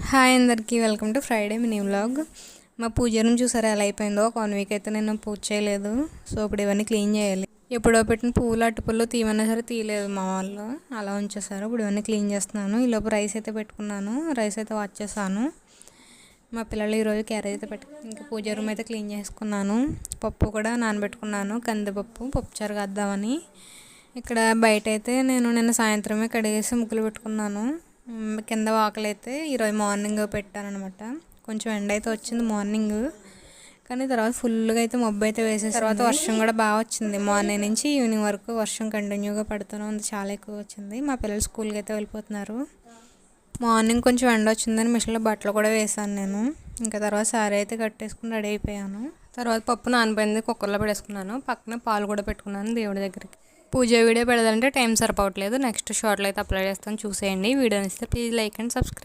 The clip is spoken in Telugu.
హాయ్ అందరికీ welcome to Friday mini vlog. మా పూజ రూమ్ చూసారా ఎలా అయిపోయిందో. ఒక 1 వీక్ అయితే నేను పూజ చేయలేదు. సో ఇప్పుడు ఇవన్నీ క్లీన్ చేయాలి. ఎప్పుడో పెట్టిన పువ్వులు అట్టుపుల్లో తీయమన్నా సరే తీయలేదు మా వాళ్ళు, అలా ఉంచేసారు. ఇప్పుడు ఇవన్నీ క్లీన్ చేస్తున్నాను. ఈలోపు రైస్ అయితే పెట్టుకున్నాను, రైస్ అయితే వాచ్ చేశాను. మా పిల్లలు ఈరోజు క్యారేజ్ అయితే ఇంకా పూజ రూమ్ అయితే క్లీన్ చేసుకున్నాను. పప్పు కూడా నానబెట్టుకున్నాను, కందిపప్పు పప్పుచారు కద్దామని. ఇక్కడ బయట అయితే నేను నిన్న సాయంత్రమే కడిగేసి ముగ్గులు పెట్టుకున్నాను. కింద వాకలు అయితే ఈరోజు మార్నింగ్ పెట్టాను అనమాట. కొంచెం ఎండ అయితే వచ్చింది మార్నింగ్, కానీ తర్వాత ఫుల్గా అయితే మబ్బు అయితే వేసేసి తర్వాత వర్షం కూడా బాగా వచ్చింది. మార్నింగ్ నుంచి ఈవినింగ్ వరకు వర్షం కంటిన్యూగా పడుతూనే ఉంది, చాలా ఎక్కువ వచ్చింది. మా పిల్లలు స్కూల్కి అయితే వెళ్ళిపోతున్నారు. మార్నింగ్ కొంచెం ఎండ వచ్చిందని మిషన్లో బట్టలు కూడా వేసాను నేను. ఇంకా తర్వాత సారీ అయితే కట్టేసుకుని రెడీ అయిపోయాను. తర్వాత పప్పు నానిపోయింది, కుక్కర్లో పెట్టేసుకున్నాను. పక్కన పాలు కూడా పెట్టుకున్నాను దేవుడి దగ్గరికి. పూజ వీడియో పెడదాలంటే టైం సరిపోవట్లేదు. నెక్స్ట్ షార్ట్లో అయితే అప్లోడ్ చేస్తాను, చూసేయండి. వీడియో నచ్చితే ప్లీజ్ లైక్ అండ్ సబ్స్క్రైబ్.